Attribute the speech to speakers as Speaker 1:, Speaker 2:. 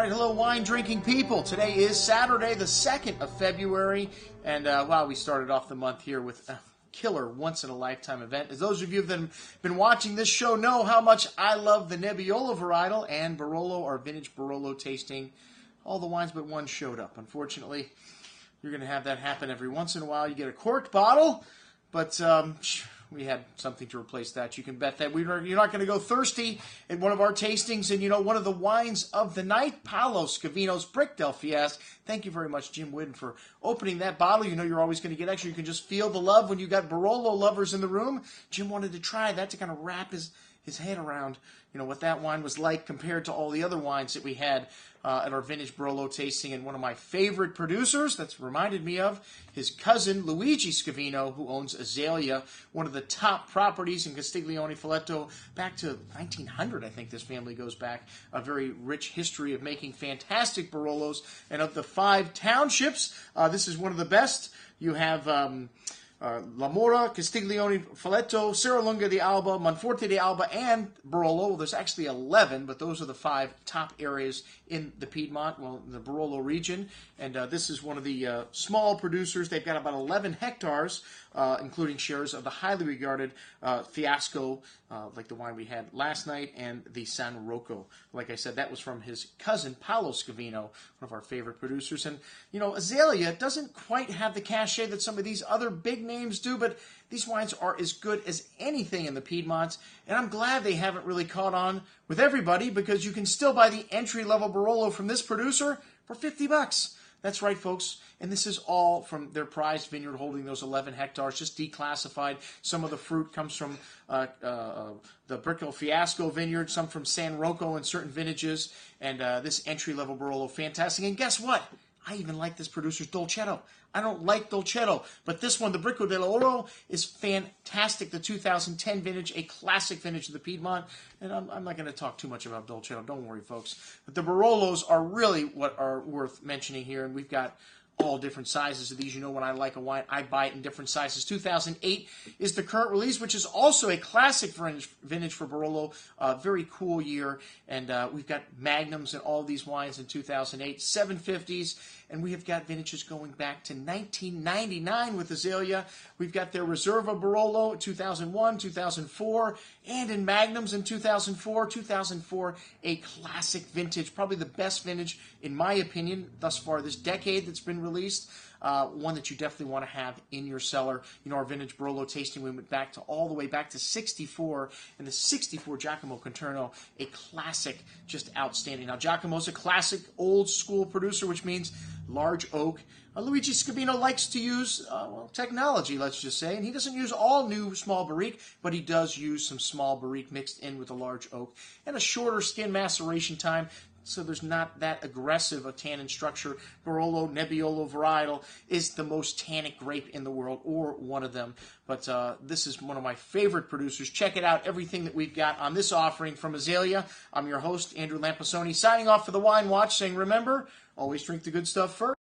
Speaker 1: right, hello wine-drinking people. Today is Saturday, the 2nd of February, and wow, we started off the month here with a killer once-in-a-lifetime event. As those of you that have been watching this show know how much I love the Nebbiolo varietal and Barolo, our vintage Barolo tasting. All the wines but one showed up. Unfortunately, you're going to have that happen every once in a while. You get a corked bottle, but we had something to replace that. You can bet that you're not going to go thirsty at one of our tastings. And, you know, one of the wines of the night, Paolo Scavino's Brick del Fies. Thank you very much, Jim Whidden, for opening that bottle. You know you're always going to get extra. You can just feel the love when you got Barolo lovers in the room. Jim wanted to try that to kind of wrap his head around, you know, what that wine was like compared to all the other wines that we had at our vintage Barolo tasting. And one of my favorite producers that's reminded me of his cousin Luigi Scavino, who owns Azelia, one of the top properties in Castiglione Folletto back to 1900. I think this family goes back. A very rich history of making fantastic Barolos. And of the 5 townships, this is one of the best. You have La Mora, Castiglione Folletto, Serralunga di Alba, Monforte di Alba, and Barolo. Well, there's actually 11, but those are the 5 top areas in the Piedmont, well, in the Barolo region. And this is one of the small producers. They've got about 11 hectares, including shares of the highly regarded Fiasco, like the wine we had last night, and the San Rocco. Like I said, that was from his cousin, Paolo Scavino, one of our favorite producers. And, you know, Azelia doesn't quite have the cachet that some of these other big names do, but these wines are as good as anything in the Piedmont, and I'm glad they haven't really caught on with everybody, because you can still buy the entry-level Barolo from this producer for $50. That's right, folks, and this is all from their prized vineyard holding those 11 hectares, just declassified. Some of the fruit comes from the Brick del Fiasco vineyard, some from San Rocco in certain vintages, and this entry-level Barolo, fantastic. And guess what? I even like this producer's Dolcetto. I don't like Dolcetto, but this one, the Bricco dell'Oro, is fantastic. The 2010 vintage, a classic vintage of the Piedmont. And I'm not going to talk too much about Dolcetto. Don't worry, folks. But the Barolos are really what are worth mentioning here, and we've got all different sizes of these. You know, when I like a wine, I buy it in different sizes. 2008 is the current release, which is also a classic vintage for Barolo. Very cool year. And we've got Magnums in all these wines in 2008, 750s, and we have got vintages going back to 1999 with Azelia. We've got their Reserva Barolo 2001, 2004, and in Magnums in 2004. 2004, a classic vintage, probably the best vintage, in my opinion, thus far this decade that's been released. One that you definitely want to have in your cellar. You know, our vintage Barolo tasting, we went back to all the way back to 64, and the 64 Giacomo Conterno, a classic, just outstanding. Now, Giacomo's a classic old school producer, which means large oak. Luigi Scavino likes to use technology, let's just say, and he doesn't use all new small barrique, but he does use some small barrique mixed in with a large oak, and a shorter skin maceration time, so there's not that aggressive a tannin structure. Barolo Nebbiolo varietal is the most tannic grape in the world, or one of them. But this is one of my favorite producers. Check it out, everything that we've got on this offering from Azelia. I'm your host, Andrew Lampasoni, signing off for the Wine Watch, saying remember, always drink the good stuff first.